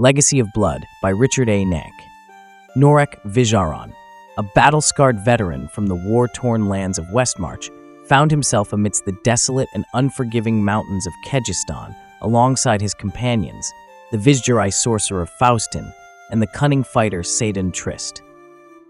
Legacy of Blood by Richard A. Nack. Norrec Vizharan, a battle-scarred veteran from the war-torn lands of Westmarch, found himself amidst the desolate and unforgiving mountains of Kehjistan alongside his companions, the Vizharan sorcerer Fauztin and the cunning fighter Sadun Tryst.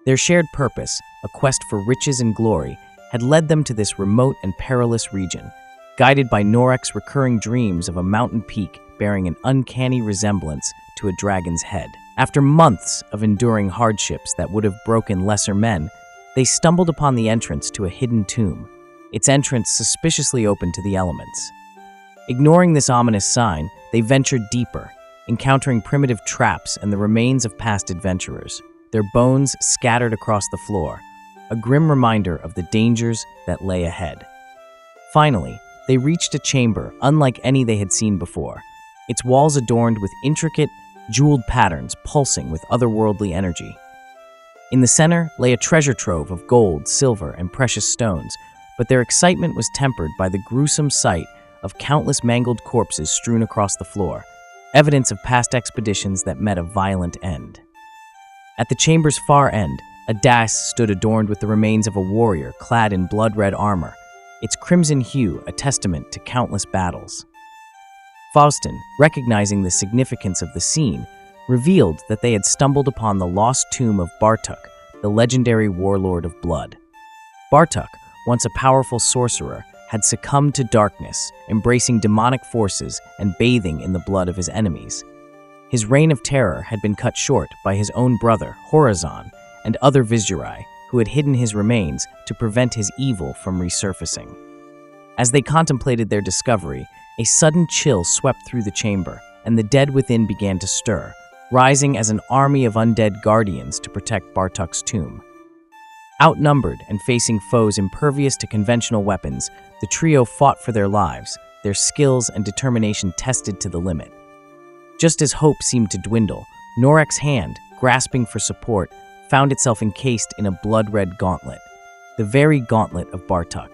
Their shared purpose, a quest for riches and glory, had led them to this remote and perilous region, guided by Norrec's recurring dreams of a mountain peak bearing an uncanny resemblance to a dragon's head. After months of enduring hardships that would have broken lesser men, they stumbled upon the entrance to a hidden tomb, its entrance suspiciously open to the elements. Ignoring this ominous sign, they ventured deeper, encountering primitive traps and the remains of past adventurers, their bones scattered across the floor, a grim reminder of the dangers that lay ahead. Finally, they reached a chamber unlike any they had seen before, its walls adorned with intricate, jeweled patterns pulsing with otherworldly energy. In the center lay a treasure trove of gold, silver, and precious stones, but their excitement was tempered by the gruesome sight of countless mangled corpses strewn across the floor, evidence of past expeditions that met a violent end. At the chamber's far end, a dais stood adorned with the remains of a warrior clad in blood-red armor, its crimson hue a testament to countless battles. Fauztin, recognizing the significance of the scene, revealed that they had stumbled upon the lost tomb of Bartuc, the legendary Warlord of Blood. Bartuc, once a powerful sorcerer, had succumbed to darkness, embracing demonic forces and bathing in the blood of his enemies. His reign of terror had been cut short by his own brother, Horazon, and other Vizharai, who had hidden his remains to prevent his evil from resurfacing. As they contemplated their discovery, a sudden chill swept through the chamber, and the dead within began to stir, rising as an army of undead guardians to protect Bartuc's tomb. Outnumbered and facing foes impervious to conventional weapons, the trio fought for their lives, their skills and determination tested to the limit. Just as hope seemed to dwindle, Norrec's hand, grasping for support, found itself encased in a blood-red gauntlet, the very gauntlet of Bartuc.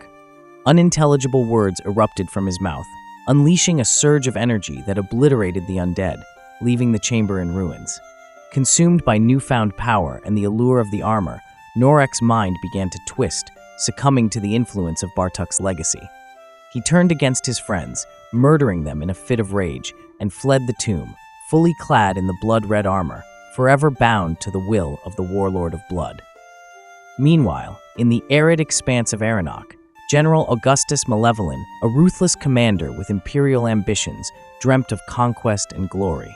Unintelligible words erupted from his mouth, unleashing a surge of energy that obliterated the undead, leaving the chamber in ruins. Consumed by newfound power and the allure of the armor, Norrec's mind began to twist, succumbing to the influence of Bartuc's legacy. He turned against his friends, murdering them in a fit of rage, and fled the tomb, fully clad in the blood-red armor, forever bound to the will of the Warlord of Blood. Meanwhile, in the arid expanse of Aranok, General Augustus Malevolyn, a ruthless commander with imperial ambitions, dreamt of conquest and glory.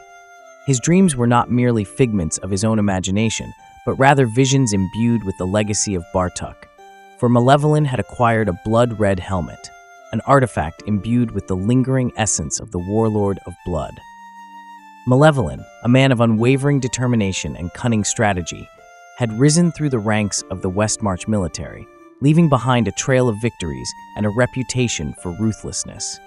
His dreams were not merely figments of his own imagination, but rather visions imbued with the legacy of Bartuc. For Malevolyn had acquired a blood-red helmet, an artifact imbued with the lingering essence of the Warlord of Blood. Malevolyn, a man of unwavering determination and cunning strategy, had risen through the ranks of the Westmarch military, leaving behind a trail of victories and a reputation for ruthlessness.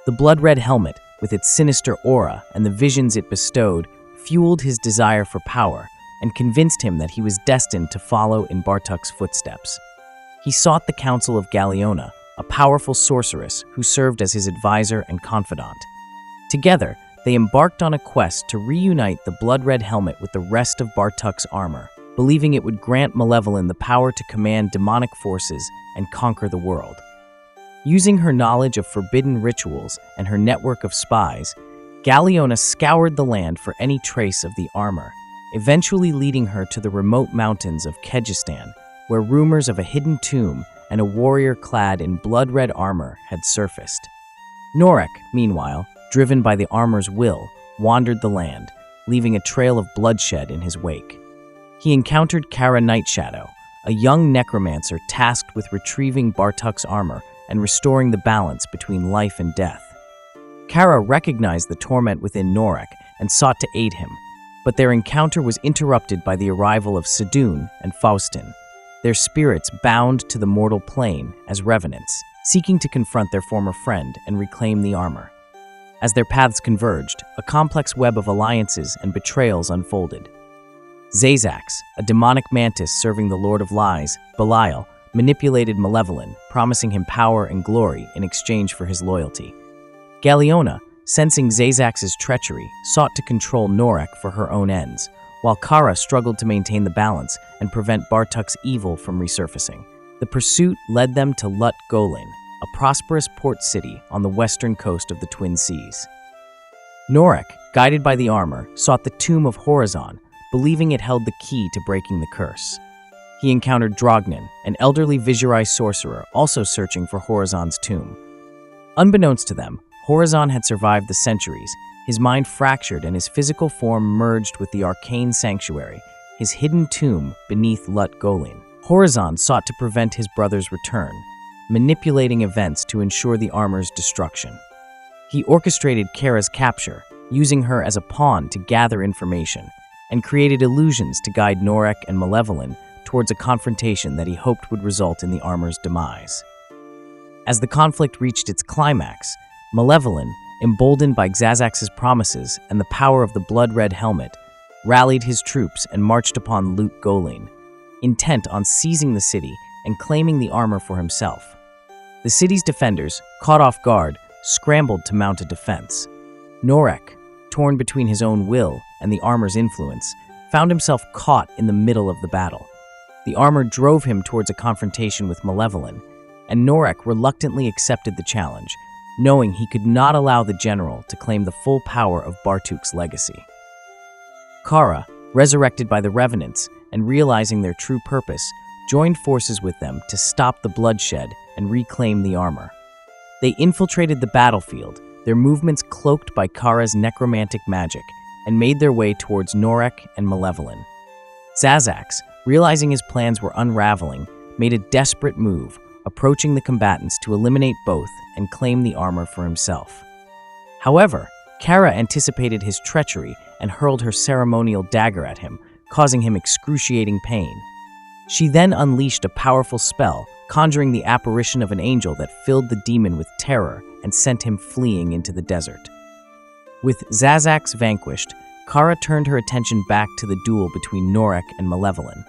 The blood-red helmet, with its sinister aura and the visions it bestowed, fueled his desire for power and convinced him that he was destined to follow in Bartuc's footsteps. He sought the counsel of Galeona, a powerful sorceress who served as his advisor and confidant. Together, they embarked on a quest to reunite the blood-red helmet with the rest of Bartuc's armor, believing it would grant Malevolyn the power to command demonic forces and conquer the world. Using her knowledge of forbidden rituals and her network of spies, Galeona scoured the land for any trace of the armor, eventually leading her to the remote mountains of Kehjistan, where rumors of a hidden tomb and a warrior clad in blood-red armor had surfaced. Norrec, meanwhile, driven by the armor's will, wandered the land, leaving a trail of bloodshed in his wake. He encountered Kara Nightshadow, a young necromancer tasked with retrieving Bartuc's armor and restoring the balance between life and death. Kara recognized the torment within Norrec and sought to aid him, but their encounter was interrupted by the arrival of Sadun and Fauztin, their spirits bound to the mortal plane as revenants, seeking to confront their former friend and reclaim the armor. As their paths converged, a complex web of alliances and betrayals unfolded. Zazax, a demonic mantis serving the Lord of Lies, Belial, manipulated Malevolyn, promising him power and glory in exchange for his loyalty. Galeona, sensing Zazax's treachery, sought to control Norrec for her own ends, while Kara struggled to maintain the balance and prevent Bartuc's evil from resurfacing. The pursuit led them to Lut Golin, a prosperous port city on the western coast of the Twin Seas. Norrec, guided by the armor, sought the tomb of Horizon, believing it held the key to breaking the curse. He encountered Drognin, an elderly Vizharan sorcerer also searching for Horizon's tomb. Unbeknownst to them, Horizon had survived the centuries, his mind fractured and his physical form merged with the arcane sanctuary, his hidden tomb beneath Lut Golin. Horizon sought to prevent his brother's return, manipulating events to ensure the armor's destruction. He orchestrated Kara's capture, using her as a pawn to gather information, and created illusions to guide Norrec and Malevolyn towards a confrontation that he hoped would result in the armor's demise. As the conflict reached its climax, Malevolyn, emboldened by Zazax's promises and the power of the blood-red helmet, rallied his troops and marched upon Lut Golin, intent on seizing the city and claiming the armor for himself. The city's defenders, caught off guard, scrambled to mount a defense. Norrec, torn between his own will and the armor's influence, found himself caught in the middle of the battle. The armor drove him towards a confrontation with Malevolyn, and Norrec reluctantly accepted the challenge, knowing he could not allow the general to claim the full power of Bartuc's legacy. Kara, resurrected by the Revenants and realizing their true purpose, joined forces with them to stop the bloodshed and reclaim the armor. They infiltrated the battlefield, their movements cloaked by Kara's necromantic magic, and made their way towards Norrec and Malevolyn. Zazax, realizing his plans were unraveling, made a desperate move, approaching the combatants to eliminate both and claim the armor for himself. However, Kara anticipated his treachery and hurled her ceremonial dagger at him, causing him excruciating pain. She then unleashed a powerful spell, conjuring the apparition of an angel that filled the demon with terror and sent him fleeing into the desert. With Zazax vanquished, Kara turned her attention back to the duel between Norrec and Malevolyn.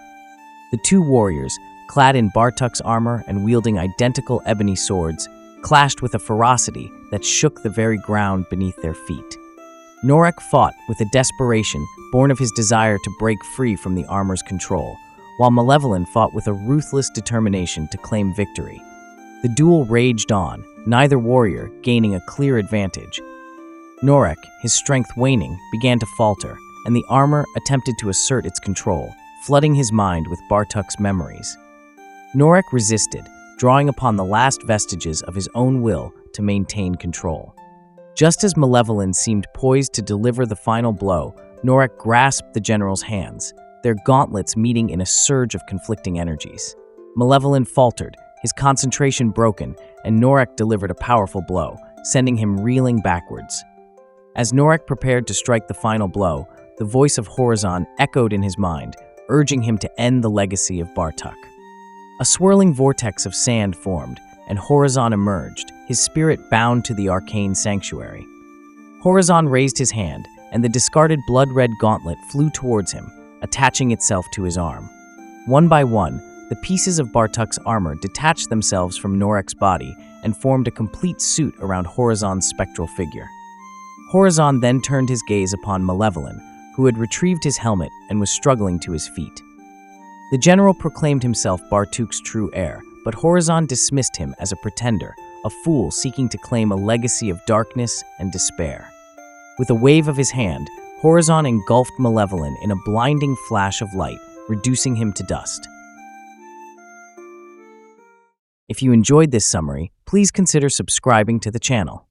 The two warriors, clad in Bartuc's armor and wielding identical ebony swords, clashed with a ferocity that shook the very ground beneath their feet. Norrec fought with a desperation born of his desire to break free from the armor's control, while Malevolyn fought with a ruthless determination to claim victory. The duel raged on, neither warrior gaining a clear advantage. Norrec, his strength waning, began to falter, and the armor attempted to assert its control, flooding his mind with Bartuc's memories. Norrec resisted, drawing upon the last vestiges of his own will to maintain control. Just as Malevolyn seemed poised to deliver the final blow, Norrec grasped the general's hands, their gauntlets meeting in a surge of conflicting energies. Malevolyn faltered, his concentration broken, and Norrec delivered a powerful blow, sending him reeling backwards. As Norrec prepared to strike the final blow, the voice of Horizon echoed in his mind, urging him to end the legacy of Bartuc. A swirling vortex of sand formed, and Horizon emerged, his spirit bound to the arcane sanctuary. Horizon raised his hand, and the discarded blood-red gauntlet flew towards him, attaching itself to his arm. One by one, the pieces of Bartuc's armor detached themselves from Norrec's body and formed a complete suit around Horizon's spectral figure. Horizon then turned his gaze upon Malevolyn, who had retrieved his helmet and was struggling to his feet. The general proclaimed himself Bartuc's true heir, but Horizon dismissed him as a pretender, a fool seeking to claim a legacy of darkness and despair. With a wave of his hand, Horizon engulfed Malevolyn in a blinding flash of light, reducing him to dust. If you enjoyed this summary, please consider subscribing to the channel.